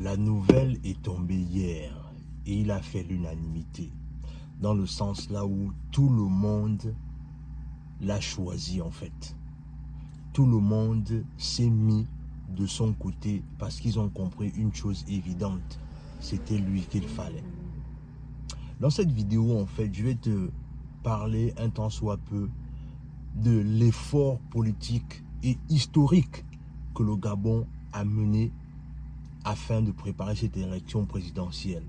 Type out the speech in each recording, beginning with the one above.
La nouvelle est tombée hier et il a fait l'unanimité. Dans le sens là où tout le monde l'a choisi en fait. Tout le monde s'est mis de son côté parce qu'ils ont compris une chose évidente. C'était lui qu'il fallait. Dans cette vidéo en fait, je vais te parler un tant soit peu de l'effort politique et historique que le Gabon a mené afin de préparer cette élection présidentielle.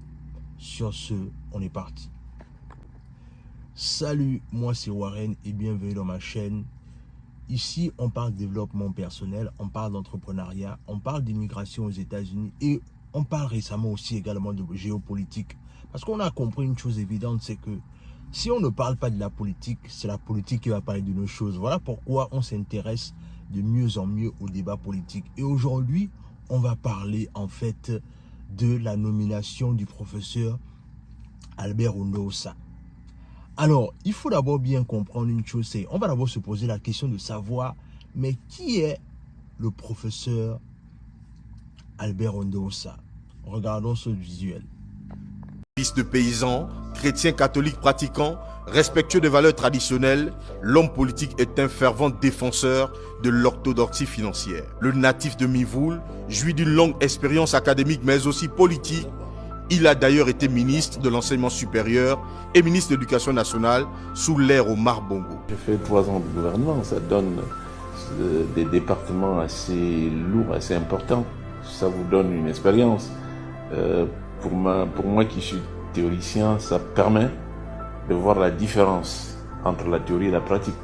Sur ce, on est parti. Salut, moi c'est Warren et bienvenue dans ma chaîne. Ici, on parle de développement personnel, on parle d'entrepreneuriat, on parle d'immigration aux États-Unis et on parle récemment aussi également de géopolitique. Parce qu'on a compris une chose évidente, c'est que si on ne parle pas de la politique, c'est la politique qui va parler de nos choses. Voilà pourquoi on s'intéresse de mieux en mieux au débat politique. Et aujourd'hui, on va parler en fait de la nomination du professeur Albert Ondo-Ossa. Alors, il faut d'abord bien comprendre une chose, c'est on va d'abord se poser la question de savoir, mais qui est le professeur Albert Ondo-Ossa? Regardons ce visuel. Fils de paysan, chrétien catholique pratiquant, respectueux des valeurs traditionnelles, l'homme politique est un fervent défenseur de l'orthodoxie financière. Le natif de Mivoul jouit d'une longue expérience académique mais aussi politique. Il a d'ailleurs été ministre de l'enseignement supérieur et ministre de l'Éducation nationale sous l'ère Omar Bongo. J'ai fait 3 ans de gouvernement, ça donne des départements assez lourds, assez importants. Ça vous donne une expérience. Pour moi qui suis théoricien, ça permet de voir la différence entre la théorie et la pratique.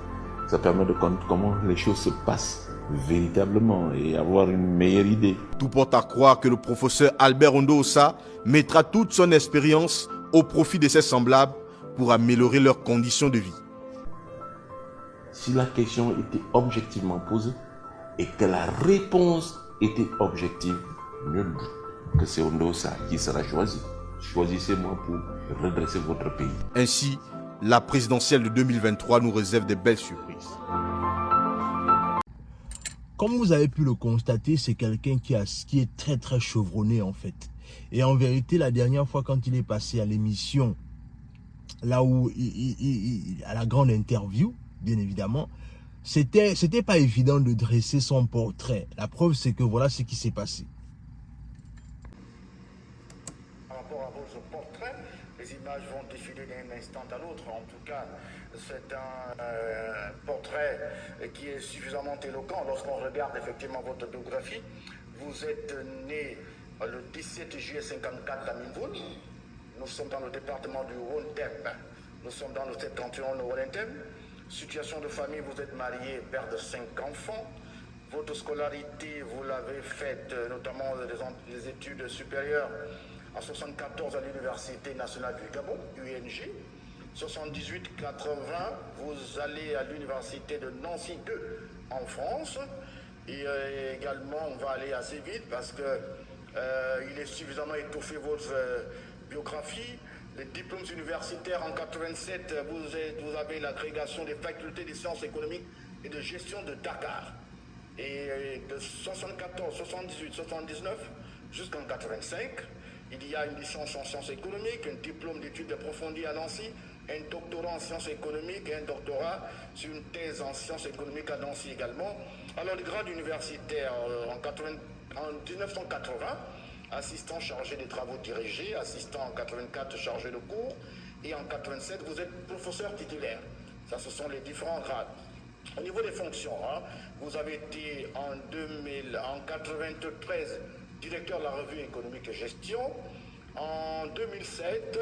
Ça permet de comprendre comment les choses se passent véritablement et avoir une meilleure idée. Tout porte à croire que le professeur Albert Ondo-Ossa mettra toute son expérience au profit de ses semblables pour améliorer leurs conditions de vie. Si la question était objectivement posée et que la réponse était objective, nul doute que c'est Ondo-Ossa qui sera choisi. Choisissez-moi pour redresser votre pays. Ainsi, la présidentielle de 2023 nous réserve des belles surprises. Comme vous avez pu le constater, c'est quelqu'un qui est très chevronné en fait. Et en vérité, la dernière fois quand il est passé à l'émission, là où à la grande interview, bien évidemment, c'était pas évident de dresser son portrait. La preuve, c'est que voilà ce qui s'est passé. Par rapport à votre portrait, les images vont défiler d'un instant à l'autre. En tout cas, c'est un portrait qui est suffisamment éloquent lorsqu'on regarde effectivement votre biographie. Vous êtes né le 17 juillet 54 à Minvoul. Nous sommes dans le département du Rhône-Tem. Nous sommes dans le septentrion de Rhône-Tem. Situation de famille, vous êtes marié, père de 5 enfants. Votre scolarité, vous l'avez faite, notamment les études supérieures, en 74 à l'Université nationale du Gabon, UNG. 78-80, vous allez à l'Université de Nancy 2 en France. Et également, on va aller assez vite parce que il est suffisamment étoffé votre biographie. Les diplômes universitaires en 87, vous avez l'agrégation des facultés des sciences économiques et de gestion de Dakar. Et de 74, 78, 79 jusqu'en 85, il y a une licence en sciences économiques, un diplôme d'études approfondies à Nancy, un doctorat en sciences économiques et un doctorat sur une thèse en sciences économiques à Nancy également. Alors le grade universitaire en 1980, assistant chargé des travaux dirigés, assistant en 84 chargé de cours, et en 87 vous êtes professeur titulaire. Ça, ce sont les différents grades. Au niveau des fonctions, vous avez été en 93 directeur de la revue économique et gestion. En 2007,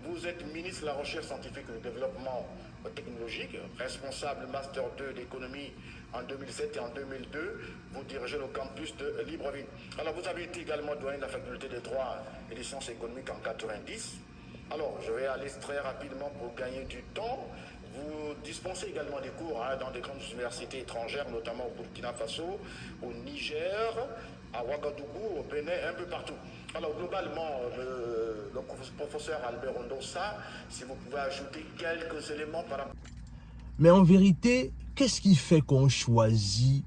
vous êtes ministre de la recherche scientifique et du développement technologique, responsable Master 2 d'économie en 2007 et en 2002. Vous dirigez le campus de Libreville. Alors, vous avez été également doyen de la faculté de droit et des sciences économiques en 90. Alors, je vais aller très rapidement pour gagner du temps. Vous dispensez également des cours dans des grandes universités étrangères, notamment au Burkina Faso, au Niger, à Ouagadougou, au Bénin, un peu partout. Alors globalement, le professeur Albert Ondo-Ossa, si vous pouvez ajouter quelques éléments par rapport... Mais en vérité, qu'est-ce qui fait qu'on choisit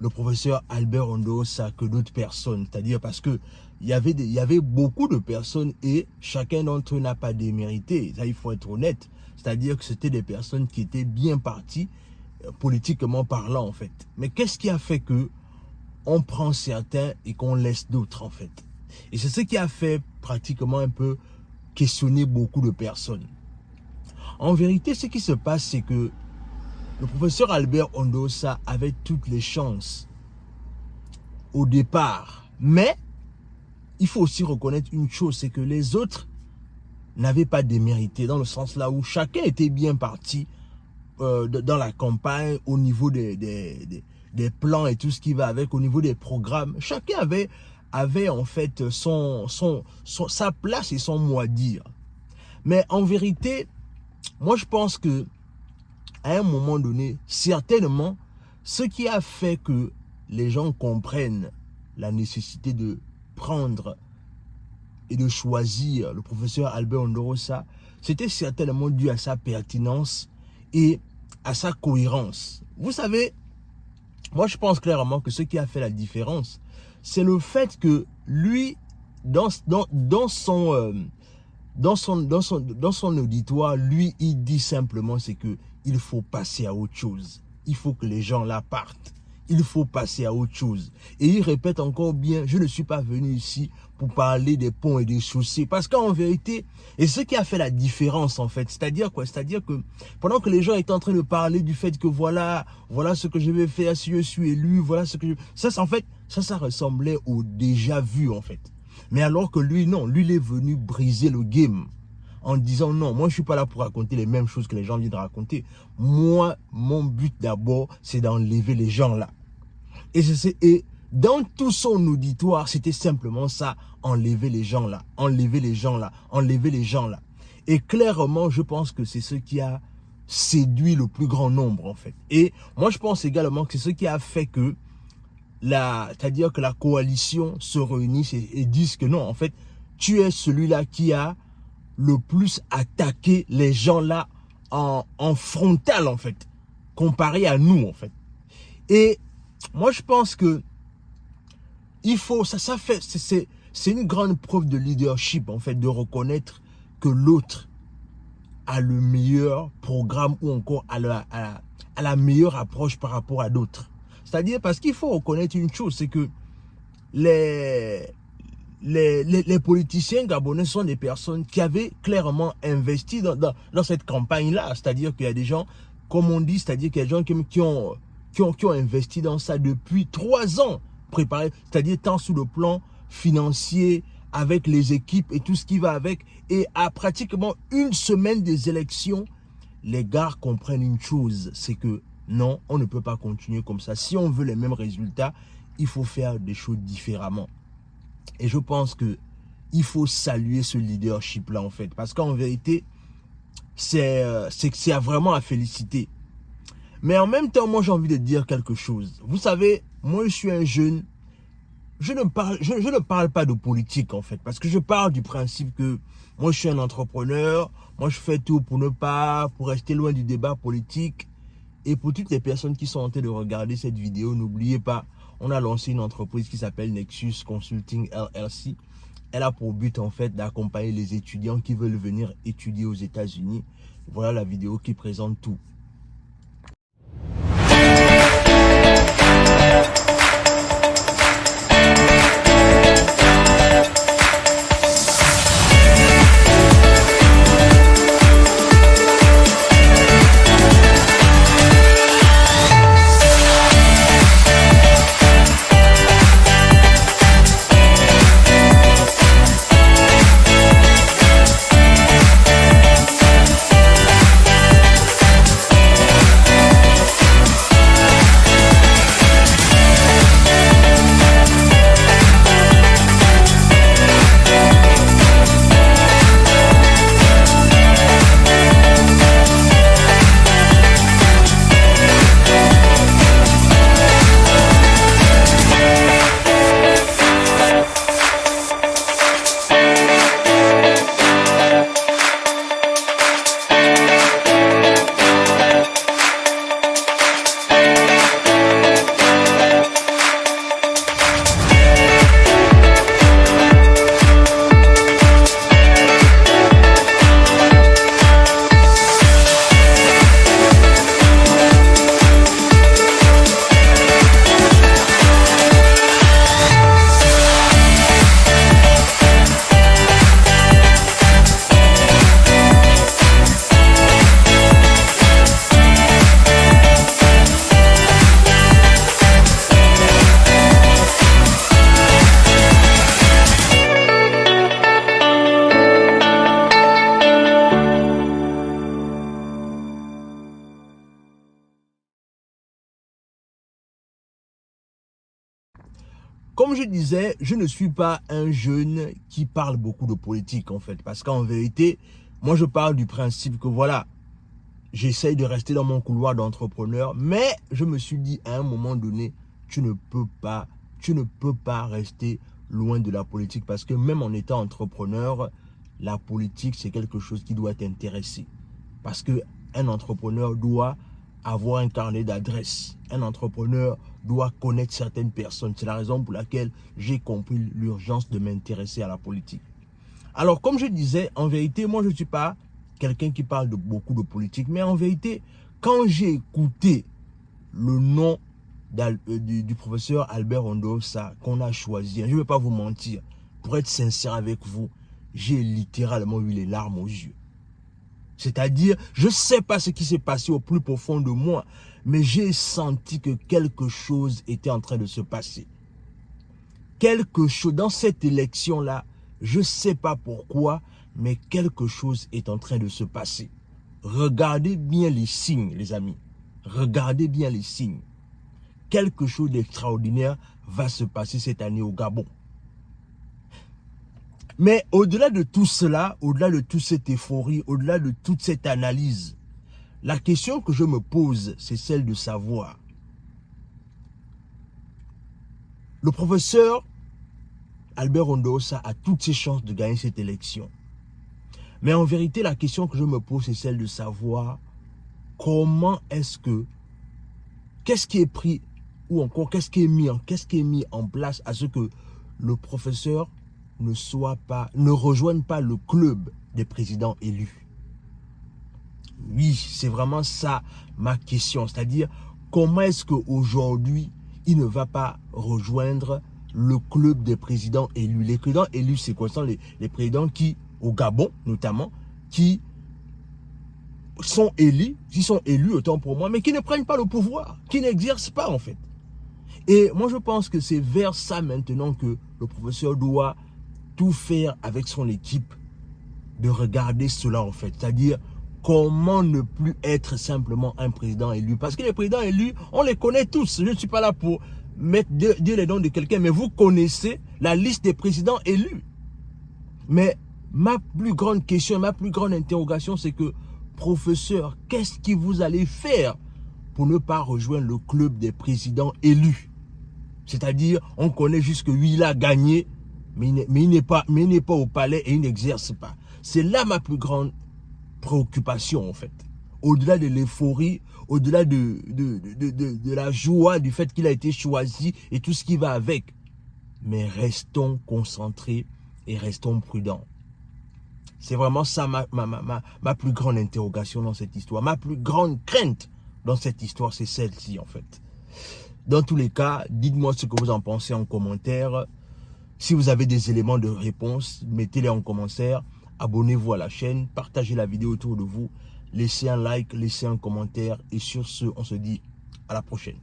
le professeur Albert Ondosa que d'autres personnes. C'est-à-dire parce que il y avait beaucoup de personnes et chacun d'entre eux n'a pas démérité. Ça, il faut être honnête. C'est-à-dire que c'était des personnes qui étaient bien parties, politiquement parlant, en fait. Mais qu'est-ce qui a fait que on prend certains et qu'on laisse d'autres, en fait? Et c'est ce qui a fait pratiquement un peu questionner beaucoup de personnes. En vérité, ce qui se passe, c'est que le professeur Albert Ondosa avait toutes les chances au départ. Mais il faut aussi reconnaître une chose, c'est que les autres n'avaient pas démérité, dans le sens là où chacun était bien parti dans la campagne, au niveau des plans et tout ce qui va avec, au niveau des programmes. Chacun avait en fait sa place et son mot à dire. Mais en vérité, moi je pense que à un moment donné, certainement, ce qui a fait que les gens comprennent la nécessité de prendre et de choisir le professeur Albert Ondosa, c'était certainement dû à sa pertinence et à sa cohérence. Vous savez, moi je pense clairement que ce qui a fait la différence, c'est le fait que lui, dans son auditoire, lui, il dit simplement, c'est que il faut passer à autre chose. Il faut que les gens là partent. Il faut passer à autre chose. Et il répète encore bien, je ne suis pas venu ici pour parler des ponts et des chaussées. Parce qu'en vérité, et ce qui a fait la différence en fait, c'est-à-dire quoi? C'est-à-dire que pendant que les gens étaient en train de parler du fait que voilà ce que je vais faire si je suis élu, voilà ce que je... Ça, en fait, ça ressemblait au déjà vu en fait. Mais alors que lui, non, lui, il est venu briser le game. En disant non, moi je suis pas là pour raconter les mêmes choses que les gens viennent de raconter. Moi, mon but d'abord, c'est d'enlever les gens là. Et dans tout son auditoire, c'était simplement ça, enlever les gens là, enlever les gens là, enlever les gens là. Et clairement, je pense que c'est ce qui a séduit le plus grand nombre en fait. Et moi je pense également que c'est ce qui a fait que c'est-à-dire que la coalition se réunisse et dise que non, en fait, tu es celui-là qui a le plus attaqué les gens là en frontal en fait, comparé à nous en fait. Et moi je pense que il faut, c'est une grande preuve de leadership en fait, de reconnaître que l'autre a le meilleur programme ou encore à la meilleure approche par rapport à d'autres. C'est-à-dire parce qu'il faut reconnaître une chose, c'est que les politiciens gabonais sont des personnes qui avaient clairement investi dans cette campagne-là. C'est-à-dire qu'il y a des gens, comme on dit, c'est-à-dire qu'il y a des gens qui ont investi dans ça depuis 3 ans préparés, c'est-à-dire tant sur le plan financier, avec les équipes et tout ce qui va avec. Et à pratiquement une semaine des élections, les gars comprennent une chose, c'est que non, on ne peut pas continuer comme ça. Si on veut les mêmes résultats, il faut faire des choses différemment. Et je pense que il faut saluer ce leadership-là, en fait. Parce qu'en vérité, c'est vraiment à féliciter. Mais en même temps, moi, j'ai envie de dire quelque chose. Vous savez, moi, je suis un jeune. Je ne parle pas de politique, en fait. Parce que je parle du principe que moi, je suis un entrepreneur. Moi, je fais tout pour rester loin du débat politique. Et pour toutes les personnes qui sont en train de regarder cette vidéo, n'oubliez pas, on a lancé une entreprise qui s'appelle Nexus Consulting LLC. Elle a pour but en fait d'accompagner les étudiants qui veulent venir étudier aux États-Unis. Voilà la vidéo qui présente tout. comme je disais, je ne suis pas un jeune qui parle beaucoup de politique en fait. Parce qu'en vérité, moi je parle du principe que voilà, j'essaye de rester dans mon couloir d'entrepreneur. Mais je me suis dit à un moment donné, tu ne peux pas rester loin de la politique. Parce que même en étant entrepreneur, la politique c'est quelque chose qui doit t'intéresser. Parce qu'un entrepreneur doit avoir un carnet d'adresses. Un entrepreneur doit connaître certaines personnes. C'est la raison pour laquelle j'ai compris l'urgence de m'intéresser à la politique. Alors, comme je disais, en vérité, moi, je ne suis pas quelqu'un qui parle beaucoup de politique. Mais en vérité, quand j'ai écouté le nom du professeur Albert Ondossa qu'on a choisi, je ne vais pas vous mentir, pour être sincère avec vous, j'ai littéralement eu les larmes aux yeux. C'est-à-dire, je ne sais pas ce qui s'est passé au plus profond de moi, mais j'ai senti que quelque chose était en train de se passer. Quelque chose, dans cette élection-là, je ne sais pas pourquoi, mais quelque chose est en train de se passer. Regardez bien les signes, les amis. Regardez bien les signes. Quelque chose d'extraordinaire va se passer cette année au Gabon. Mais au-delà de tout cela, au-delà de toute cette euphorie, au-delà de toute cette analyse, la question que je me pose, c'est celle de savoir. Le professeur Albert Ondossa a toutes ses chances de gagner cette élection. Mais en vérité, la question que je me pose, c'est celle de savoir comment est-ce que, qu'est-ce qui est pris, ou encore qu'est-ce qui est mis en place à ce que le professeur ne rejoigne pas le club des présidents élus. Oui, c'est vraiment ça ma question. C'est-à-dire, comment est-ce qu'aujourd'hui, il ne va pas rejoindre le club des présidents élus? Les présidents élus, c'est quoi? Ce sont les présidents qui, au Gabon notamment, qui sont élus, autant pour moi, mais qui ne prennent pas le pouvoir, qui n'exercent pas en fait. Et moi, je pense que c'est vers ça maintenant que le professeur doit tout faire avec son équipe, de regarder cela en fait. C'est-à-dire, comment ne plus être simplement un président élu. Parce que les présidents élus, on les connaît tous. Je ne suis pas là pour dire les noms de quelqu'un, mais vous connaissez la liste des présidents élus. Mais ma plus grande question, ma plus grande interrogation, c'est que, professeur, qu'est-ce que vous allez faire pour ne pas rejoindre le club des présidents élus? C'est-à-dire, on connaît juste que lui, il a gagné, mais il n'est pas au palais et il n'exerce pas. C'est là ma plus grande préoccupation, en fait. Au-delà de l'euphorie, au-delà de la joie du fait qu'il a été choisi et tout ce qui va avec. Mais restons concentrés et restons prudents. C'est vraiment ça ma plus grande interrogation dans cette histoire. Ma plus grande crainte dans cette histoire, c'est celle-ci, en fait. Dans tous les cas, dites-moi ce que vous en pensez en commentaire. Si vous avez des éléments de réponse, mettez-les en commentaire. Abonnez-vous à la chaîne, partagez la vidéo autour de vous, laissez un like, laissez un commentaire. Et sur ce, on se dit à la prochaine.